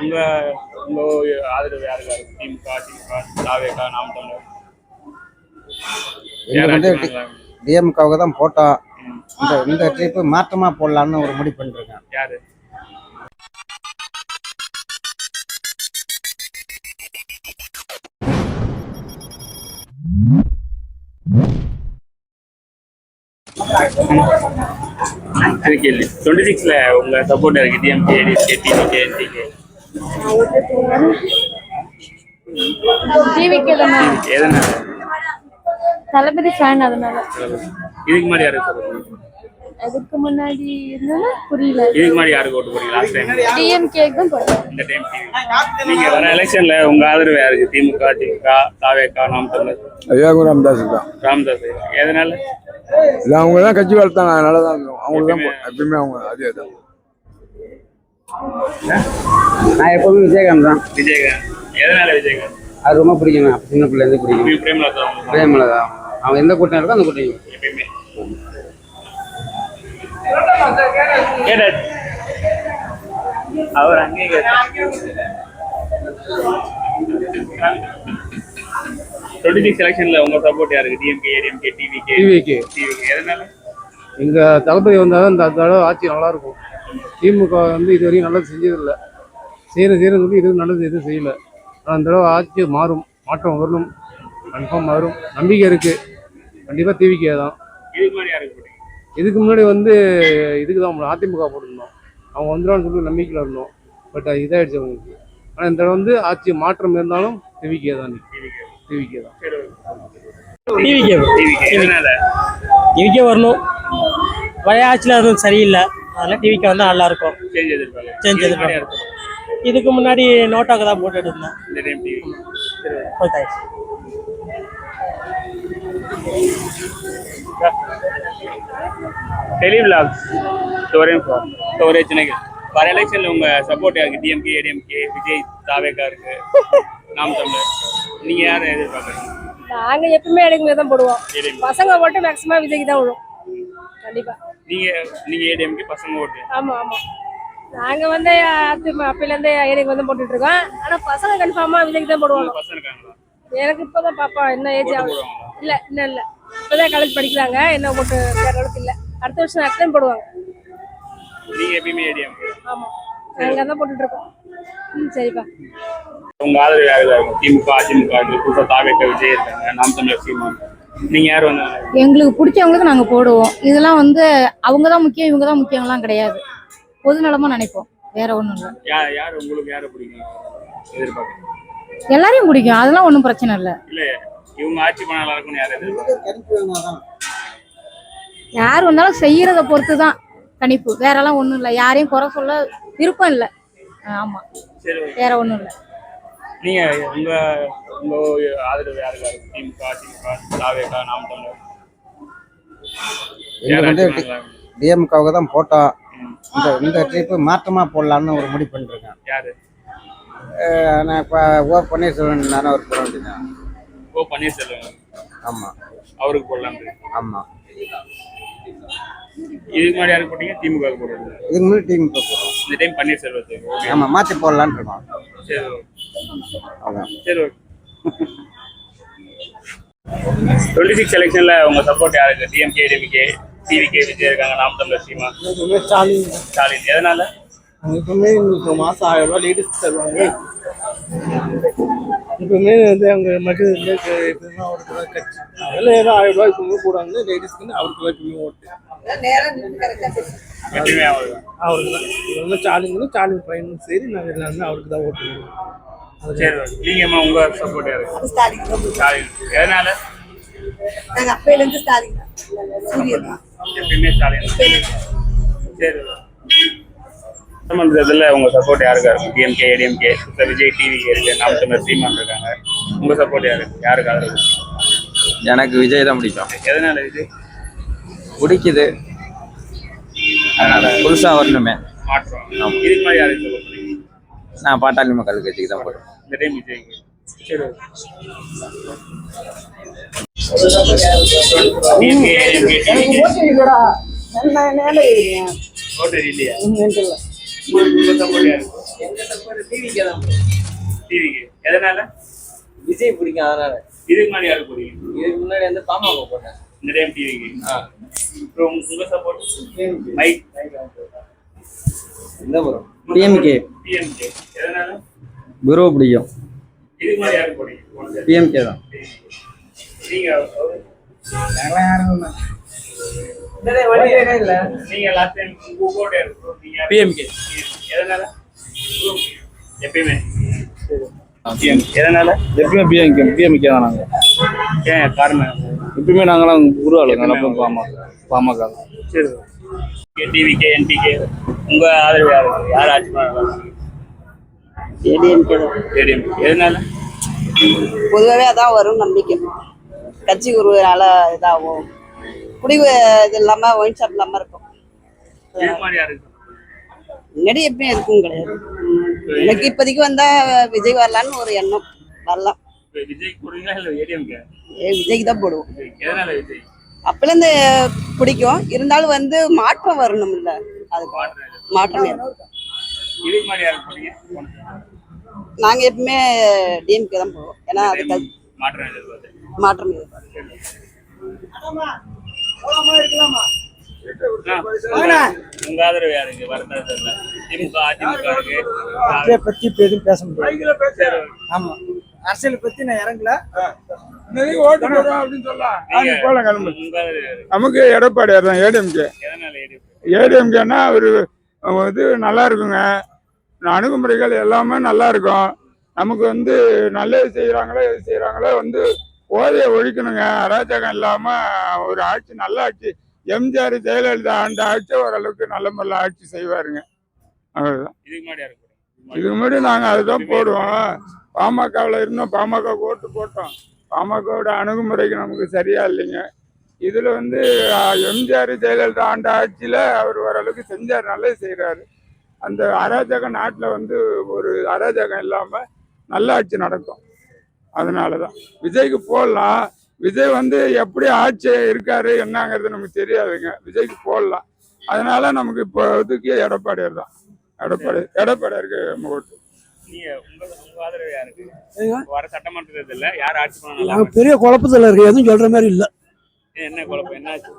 உங்க உங்க ஆதரவு யாருக்கா இருக்கு? திமுக, அதிமுக, தாவேகா, நாம் தமிழர் டிஎம்காவுக்கு தான் போட்டோம். இந்த ட்ரிப்பு மாற்றமா போடலான்னு ஒரு முடிவு பண்ணிருக்கேன். யாரு? கேள்வி 26ல உங்க சப்போர்ட் இருக்கு டிஎம்கே, டிவிகே, என்டிகே. டிவிகே தானே. எதனால? தளபதி ஃபேன் அதனால. இதுக்கு முன்னாடி யாருக்கு சப்போர்ட்? அதுக்கு முன்னாடி என்னன்னா புரியல. இதுக்கு முன்னாடி யாருக்கு ஓட்டு போறீங்க லாஸ்ட் டைம்? டிஎம்கேக்கு தான் போட்டோம். இந்த டைம் நீங்க வர எலெக்ஷன்ல உங்க ஆதரவு யாருக்கு? திமுக, அதிமுக, தாவேகா, நாம் தமிழர்? ராமதாஸ் தான். ராமதாஸ். எதனால? இல்லை, அவங்க தான் கட்சி வளர்த்தாங்க, அதனால தான் அவங்களுக்கு தான் எப்பயுமே அவங்க அதே தான். நான் எப்பவுமே விஜயகாந்த் தான். விஜயகாந்த். எதனால விஜயகாந்த்? அது ரொம்ப பிடிக்கும், சின்ன பிள்ளைலேருந்து பிடிக்கும். பிரேமலதா அவன் எந்த கூட்டம் இருக்கோ அந்த கூட்டம் எப்பயுமே. அவர் அங்கே 26 எலெக்ஷன்ல உங்க சப்போர்ட் யாருக்கு? DMK, ADMK, TVK? எதனால? எங்க தளபதி வந்தாலும் இந்த தடவை ஆட்சி நல்லா இருக்கும். திமுக வந்து இது வரைக்கும் நல்லது செஞ்சதில்லை, செய்யறது வந்து இது நல்லது எதுவும் செய்யல. ஆனால் இந்த தடவை ஆட்சி மாற்றம் வரணும், கன்ஃபார்ம் வரும், நம்பிக்கை இருக்கு. கண்டிப்பா டிவிகே தான். இதுக்கு முன்னாடி வந்து இதுக்கு தான் அதிமுக போட்டிருந்தோம், அவங்க வந்துடுவான்னு சொல்லி நம்பிக்கையில் இருந்தோம். பட் இதாகிடுச்சு அவங்களுக்கு. ஆனால் இந்த தடவை வந்து ஆட்சி மாற்றம் இருந்தாலும் டிவிகே தான். டிவிகே தான். டிவிக்கே வரணும். பழைய ஆட்சியில் அதுவும் சரியில்லை, அதனால் டிவிக்கே வந்தால் நல்லா இருக்கும். சேஞ்ச் எதிர்பார்க்கும். இதுக்கு முன்னாடி நோட்டாக்கு தான் போட்டுட்டு இருந்தேன். டெலிவிளாக்ஸ் வர எலெக்ஷன்ல உங்க சப்போர்ட் யாருக்கு? டிஎம்கே, ஏடிஎம்கே, விஜய், தாவேகா இருக்கு, நாம் தமிழர். நீங்க யாரை எதிர்பார்க்குறீங்க? நாங்க எப்பவுமே ஏடிஎம்கே தான் போடுவோம். பசங்க ஓட்டு மேக்ஸிமம் விஜய்க்கு தான் விழும். கண்டிப்பா. நீங்க ஏடிஎம்கே பசங்க ஓட்டு? ஆமா. நாங்க வந்து அப்பையில இருந்து ஏடிஎம்கே வந்து போட்டுட்டு இருக்கோம். ஆனா பசங்க கன்ஃபார்மா விஜய்க்கு தான் போடுவாங்க. பசங்க இருக்காங்களா? எனக்கு இப்பதான் பாப்பா என்ன ஏஜ் ஆகுது. இல்ல இன்னும் இல்ல, இப்பதான் காலேஜ் படிக்கிறாங்க. என்ன ஓட்டு அளவுக்கு இல்ல, அடுத்த வருஷம் அக்ளைம் போடுவாங்க. நீங்க எப்பயுமே ஏடிஎம்கே? ஆமா, நாங்க தான் போட்டுட்டு இருக்கோம். சரிப்பா. உங்க ஆதரவு யாருக்கு இருக்கும்? திமுக, அதிமுக, புதுசா தாவேகா, விஜய் இருக்காங்க, நாம் தமிழர், சீமான். நீங்க யார் வந்து? எங்களுக்கு பிடிச்சவங்களுக்கு நாங்க போடுவோம். இதெல்லாம் வந்து அவங்கதான் முக்கியம் இவங்கதான் முக்கியம்லாம் கிடையாது, பொது நலமா நினைப்போம், வேற ஒண்ணும் இல்லை. யார் உங்களுக்கு யாரை பிடிக்கும் எதிர்பார்க்குறீங்க? எல்லாரையும் பிடிக்கும், அதெல்லாம் ஒன்றும் பிரச்சனை இல்லை. இல்ல இவங்க ஆட்சி பண்ண நல்லா இருக்கும்னு யார் எதிர்பார்க்குறீங்க? யார் வந்தாலும் செய்யறத பொறுத்து தான் கணிப்பு, வேற எல்லாம் ஒண்ணும் இல்லை. யாரையும் குறை சொல்ல விருப்பம் இல்லை. ஆமா, வேற ஒண்ணும் இல்லை. நீங்க உங்க ஆதரவு யாருக்கா இருக்கு? திமுக, அதிமுக, தாவேகா, நாம் தமிழர்? டிஎம்காவுக்கு தான் போட்டோம். இந்த ட்ரிப்பு மாற்றமா போடலான்னு ஒரு முடிவு பண்ணிருக்கேன். யாரு? நான் இப்போ ஓ பன்னீர்செல்வம் நானே ஒரு போட வேண்டியதான். ஓ பன்னீர்செல்வம். ஆமா, அவருக்கு போடலாம். ஆமா. இதுக்கு முன்னாடி யாருக்கு போட்டீங்க? திமுக போடுறது. இதுக்கு முன்னாடி திமுக போடுறோம். இந்த டைம் பன்னீர்செல்வத்துக்கு. ஆமா, மாற்றி போடலான்னு இருக்கோம். சரி அதான். சரி. 26 எலெக்ஷன்ல உங்க சப்போர்ட் யாருக்கு? டிஎம்கே, டிவிகே, டிவிகே, விஜய் இருக்காங்க, நாம் தமிழர், சீமான். ஸ்டாலின். எதனால? எப்பவுமே மாசம் 1000 ரூபாய் லேடிஸ் தருவாங்க. எப்பவுமே வந்து அவங்க மக்கள் எப்பவுமே அவருக்கு கட்சி அதில் ஏதோ 1000 ரூபாய் எப்பவுமே போடுவாங்க லேடிஸ்க்கு, அவருக்கு எப்பவுமே ஓட்டு அவருக்கு தான். இது ஸ்டாலின் பையனும் சரி, நாங்கள் எல்லாருமே அவருக்கு தான் ஓட்டு போடுவோம். நீங்க உங்க சப்போர்ட் யாருக்கு? ஸ்டாலின். எதனால? நாங்கள் அப்பையிலேருந்து ஸ்டாலின் தான். சூரியன் தான். எப்பயுமே ஸ்டாலின். சரி. சட்டமன்றத்தில் உங்க சப்போர்ட் யாருக்கா இருக்கும்? டிஎம்கே, ஏடிஎம்கே, விஜய், டிவிகே இருக்கு, நாம் தமிழர், சீமான் இருக்காங்க. உங்க சப்போர்ட் யாருக்கு ஆதரவு? எனக்கு விஜய் தான் பிடிக்கும். எதனால விஜய் பிடிக்குது? அதனால புதுசா வரணுமே மாற்றம். இதுக்கு மாதிரி யாருக்கு சப்போர்ட் பண்ணுவீங்க? நான் பாட்டாளி மக்கள் கட்சிக்கு தான் போடுவேன். இந்த டைம் விஜய்க்கு. சரி. ஓட்டு இல்லையா? உங்க சப்போர்ட் யாருக்கு? எங்க சப்போர்ட் டிவிக்கே தான். டிவிக்கு. எதனால? விஜய் பிடிக்கும் அதனால. இதுக்கு முன்னாடி யாருக்கு போடுவீங்க? இதுக்கு முன்னாடி வந்து பாமக போட்டேன். இந்த டைம் டிவிக்கு. அப்புறம் உங்க சப்போர்ட்? மைக். இந்த ப்ரோ டிஎம்கே. டிஎம்கே. எதனால? குரு பிடிக்கும். இதுக்கு முன்னாடி யாருக்கு போடுவீங்க? டிஎம்கே தான். நீங்க இல்ல நீங்க லாஸ்ட் டைம் உங்க போட் யாருக்கு? நீங்க பிஎம்கே. எதனால? எப்பயுமே எதனால? எப்பயுமே பிஎம்கே தான் நாங்கள். ஏன் காரணம்? எப்பயுமே நாங்களாம் குரு ஆளுங்க பாமக. சரி. டிவிகே என்பிகே உங்க ஆதரவு யாருக்கு? யார் ஆட்சி பண்ணலாம்? ஏடிஎம்கே தான். ஏடிஎம்கே. எதனால? பொதுவாகவே அதான் வரும் நம்பிக்கை. கட்சி குருனால இதாகும். குடிவு இது இல்லாம ஒயின் ஷாப் இல்லாம இருக்கும். இதுக்கு முன்னாடி யாருக்கு? முன்னாடி எப்பயும் இருக்கும் கிடையாது. எனக்கு இப்போதைக்கு வந்தா விஜய் வரலான்னு ஒரு எண்ணம். வரலாம். விஜய் போடுவீங்களா இல்ல ஏடிஎம்கே? விஜய்க்கு தான் போடுவோம். எதனால விஜய்? அப்பலேருந்து பிடிக்கும். இருந்தாலும் வந்து மாற்றம் வரணும் இல்ல, அதுக்கு மாற்றம் வேணும். இதுக்கு முன்னாடி யாருக்கு போடுவீங்க? நாங்க எப்பவுமே டிஎம்கே தான் போடுவோம். ஏன்னா அது மாற்றம் எதிர்பார்த்து. மாற்றம் எதிர்பார்த்து. உங்க ஆதரவு யாருக்கு? வரதா திமுக அதிமுக இருக்கு. பத்தி எதுவும் பேச முடியாது. ஆமா, அரசியல் பத்தி நான் இறங்கல. ஓட்டு போடுறோம் அப்படின்னு சொல்லலாம். போல கிளம்பு. உங்க ஆதரவு யாரு? நமக்கு எடப்பாடியார் தான். ஏடிஎம்கே. எதனால ஏடிஎம்கே? ஏடிஎம்கேன்னா ஒரு இது நல்லா இருக்குங்க. அணுகுமுறைகள் எல்லாமே நல்லா இருக்கும். நமக்கு வந்து நல்லது செய்யறாங்களோ எது செய்யறாங்களோ வந்து போதையை ஒழிக்கணுங்க. அராஜகம் இல்லாம ஒரு ஆட்சி, நல்ல ஆட்சி. எம்ஜிஆர் ஜெயலலிதா அந்த ஆட்சி ஓரளவுக்கு நல்ல முறையில் ஆட்சி செய்வாருங்க. அவ்வளவுதான். இதுக்கு முன்னாடி யாருக்கு? இதுக்கு முன்னாடி நாங்கள் அதுதான் போடுவோம். பாமகவில் இருந்தோம். பாமக ஓட்டு போட்டோம். பாமகவோட அணுகுமுறைக்கு நமக்கு சரியா இல்லைங்க. இதுல வந்து எம்ஜிஆர் ஜெயலலிதா ஆண்ட ஆட்சியில அவர் ஓரளவுக்கு செஞ்சார், நல்லது செய்யறாரு. அந்த அராஜகம் நாட்டில் வந்து ஒரு அராஜகம் இல்லாம நல்ல ஆட்சி நடக்கும். அதனாலதான் விஜய்க்கு போடலாம். விஜய் வந்து எப்படி ஆட்சி இருக்காரு என்னங்கிறது நமக்கு தெரியாதுங்க. விஜய்க்கு போடலாம். அதனால நமக்கு இப்போ இதுக்கு எடப்பாடியார் தான். எடப்பாடியாருக்கு நம்ம ஓட்டு. நீங்க உங்க ஆதரவு யாருக்கு? வர சட்டமன்ற தேர்தல்ல யார் ஆட்சி பண்ணலாம்? பெரிய குழப்பத்துல இருக்கு, எதுவும் சொல்ற மாதிரி இல்ல. என்ன குழப்பம்? என்னாச்சு?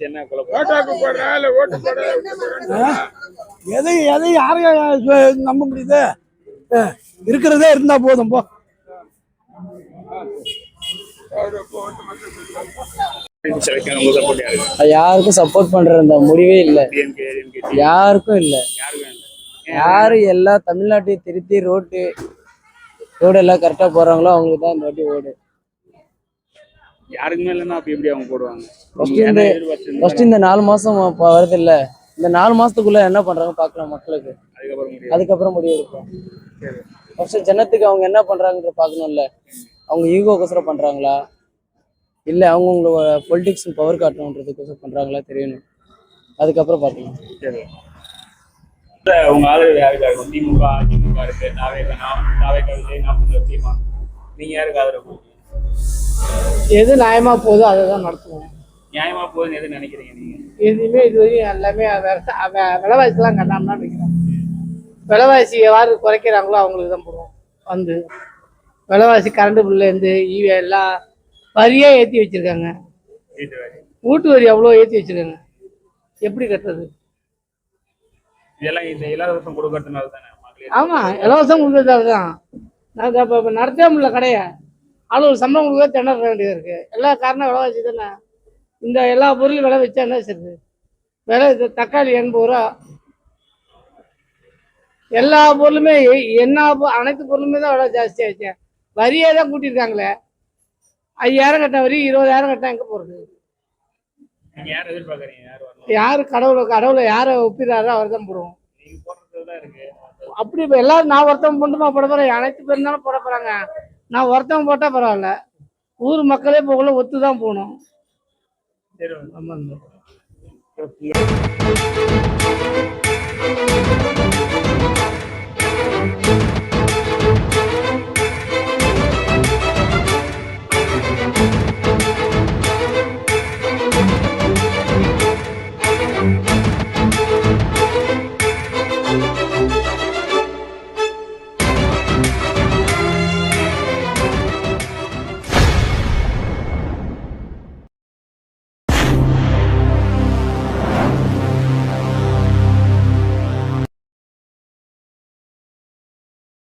என்ன குழப்பம்? ஓட்டாக்கு போடுறா இல்ல ஓட்டு போடுற? எதையும் யாரையும் நம்ப முடியுது? இருக்கிறதே இருந்தா போதும். போ உங்க சப்போர்ட் யாருக்கு? யாருக்கும் சப்போர்ட் பண்ற அந்த முடிவே இல்ல. டிஎம்கே, ஏடிஎம்கே, யாருக்கும் இல்ல. யாருக்கும் இல்ல. யாரு எல்லா தமிழ்நாட்டையும் திருத்தி ரோடு எல்லாம் கரெக்டா போறாங்களோ அவங்களுக்கு தான் இந்த வாட்டி ஓடு. யாருக்குமே இல்லைன்னா அப்ப எப்படி அவங்க போடுவாங்க? ஃபர்ஸ்ட் இந்த 4 மாசம் வருது இல்ல, இந்த 4 மாசத்துக்குள்ள என்ன பண்றாங்க பாக்கலாம் மக்களுக்கு. அதுக்கப்புறம் முடிவு எடுப்போம். ஃபர்ஸ்ட் ஜனத்துக்கு அவங்க என்ன பண்றாங்கன்ற பாக்கணும்ல. அவங்க ஈகோக்கோசரம் பண்றாங்களா இல்ல அவங்களோட பொலிட்டிக்ஸ் பவர் காட்டணுன்றதுக்கோசரம் பண்றாங்களா தெரியணும். அதுக்கப்புறம் பாத்துக்கலாம். உங்க ஆதரவு யாருக்கு இருக்கும்? திமுக அதிமுக இருக்கு, தாவேகா விஜய், சீமா. நீங்க யாருக்கு ஆதரவு? எது நியாயமா போதோ அதை தான் நடத்துவோம். நியாயமா போகுதுன்னு எது நினைக்கிறீங்க நீங்க? எதுவுமே இது வரையும் எல்லாமே விலைவாசிலாம் கண்ணாமனா வைக்கிறாங்க. விலைவாசி யாரு குறைக்கிறாங்களோ அவங்களுக்கு தான் போடுவோம். வந்து விலைவாசி கரண்ட் பில்லேருந்து ஈவி எல்லாம் வரியா ஏற்றி வச்சிருக்காங்க. வீட்டு வரி அவ்வளோ ஏற்றி வச்சிருக்காங்க. எப்படி கட்டுறது? இதெல்லாம் இந்த இலவசம் கொடுக்கறதுனால தானே? ஆமா, இலவசம் கொடுக்கறதால தான். நாங்கள் இப்போ நடத்தவே முடியல கடையை. ஆளு சம்பளம் கொடுக்க திணற வேண்டியது இருக்கு. எல்லா காரணம் விலைவாசி தானே. இந்த எல்லா பொருளும் விலை வச்சா என்ன செய்யுது? விலை தக்காளி 80 ரூபா. எல்லா பொருளுமே அனைத்து பொருளுமே தான் விலை ஜாஸ்தி ஆயிடுச்சு. வரியே தான் கூட்டியிருக்காங்களே. 5000 கட்ட வரி 20000 கட்டினா எங்கே போகிறது? யாரு கடவுளை யாரை ஒப்பிடுறாரோ அவர் தான் போடுவோம். அப்படி இப்போ எல்லாரும் நான் ஒருத்தவங்க மட்டுமா போட போறேன்? அனைத்து பேர் இருந்தாலும் போட போறாங்க. நான் ஒருத்தவங்க போட்டா பரவாயில்ல, ஊர் மக்களே போகல ஒத்து தான் போகணும். ஆமாங்க.